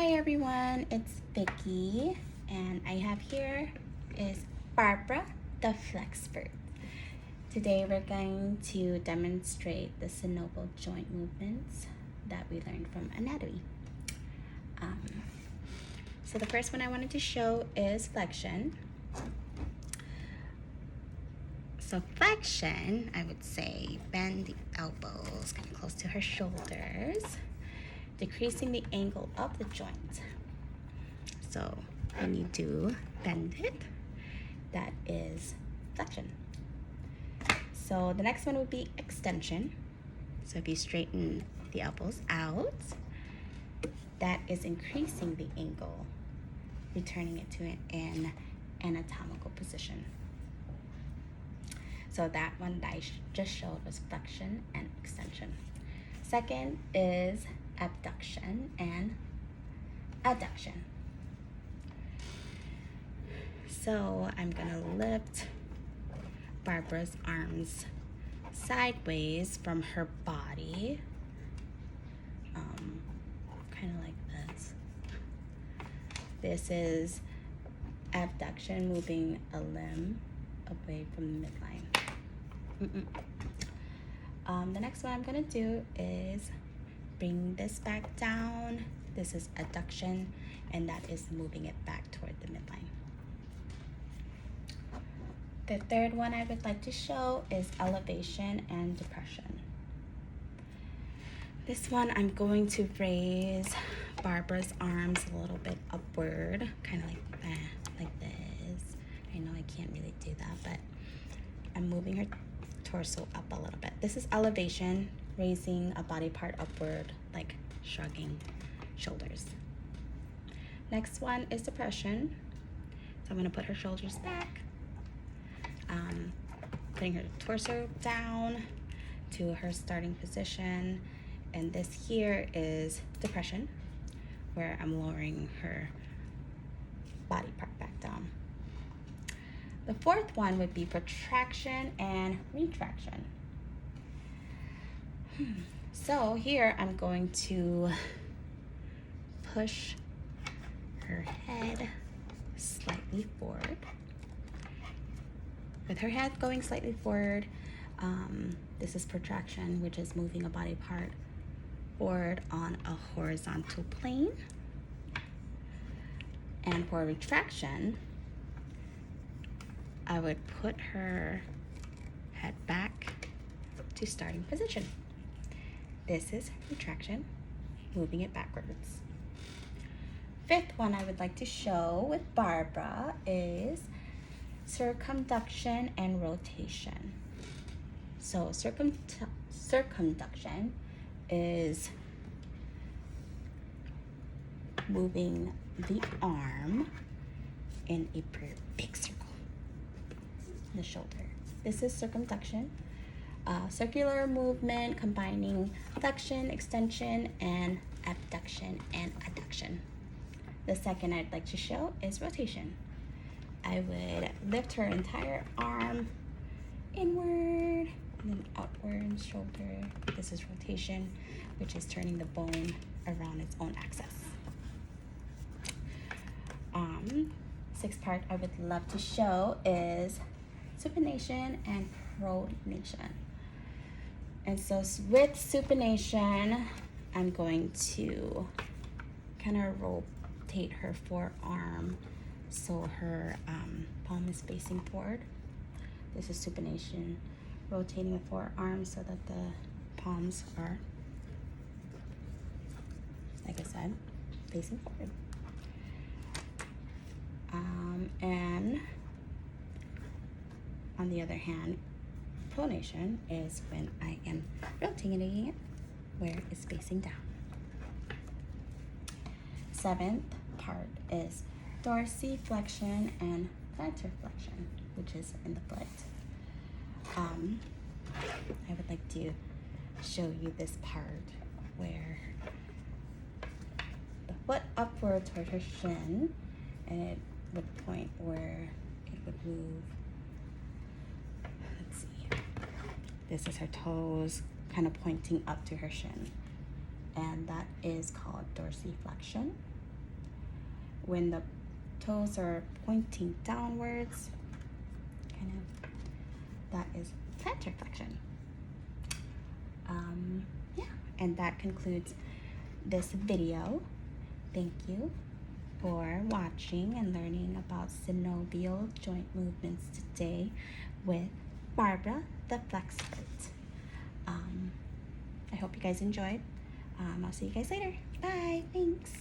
Hi everyone, it's Vicky, and I have here is Barbara, the Flexpert. Today we're going to demonstrate the synovial joint movements that we learned from anatomy. So the first one I wanted to show is flexion. So flexion, I would say bend the elbows kind of close to her shoulders, decreasing the angle of the joint. So when you do bend it, that is flexion. So the next one would be extension. So if you straighten the elbows out, that is increasing the angle, returning it to an anatomical position. So that one that I just showed was flexion and extension. Second is abduction and adduction. So I'm gonna lift Barbara's arms sideways from her body, kind of like this. This is abduction, moving a limb away from the midline. The next one I'm gonna do is bring this back down. This is adduction, and that is moving it back toward the midline. The third one I would like to show is elevation and depression. This one I'm going to raise Barbara's arms a little bit upward, kind of like that, like this. I know I can't really do that, but I'm moving her torso up a little bit. This is elevation, raising a body part upward, like shrugging shoulders. Next one is depression. So I'm gonna put her shoulders back, putting her torso down to her starting position. And this here is depression, where I'm lowering her body part back down. The fourth one would be protraction and retraction. So here I'm going to push her head slightly forward. With her head going slightly forward, this is protraction, which is moving a body part forward on a horizontal plane. And for retraction, I would put her head back to starting position. This is retraction, moving it backwards. Fifth one I would like to show with Barbara is circumduction and rotation. So circumduction is moving the arm in a big circle, the shoulder. This is circumduction, circular movement combining flexion, extension, and abduction and adduction. The second I'd like to show is rotation. I would lift her entire arm inward and then outward, shoulder. This is rotation, which is turning the bone around its own axis. Sixth part I would love to show is supination and pronation. And so with supination, I'm going to kind of rotate her forearm so her palm is facing forward. This is supination, rotating the forearm so that the palms are, like I said, facing forward. And on the other hand, pronation is when I am rotating it where it's facing down. Seventh part is dorsiflexion and plantar flexion, which is in the foot. I would like to show you this part where the foot upward toward her shin, and it would point where it would move. Let's see. This is her toes kind of pointing up to her shin, and that is called dorsiflexion. when the toes are pointing downwards. Kind of, that is plantar flexion. Yeah, and that concludes this video. Thank you for watching and learning about synovial joint movements today with Barbara, the FlexFit. I hope you guys enjoyed. I'll see you guys later. Bye. Thanks.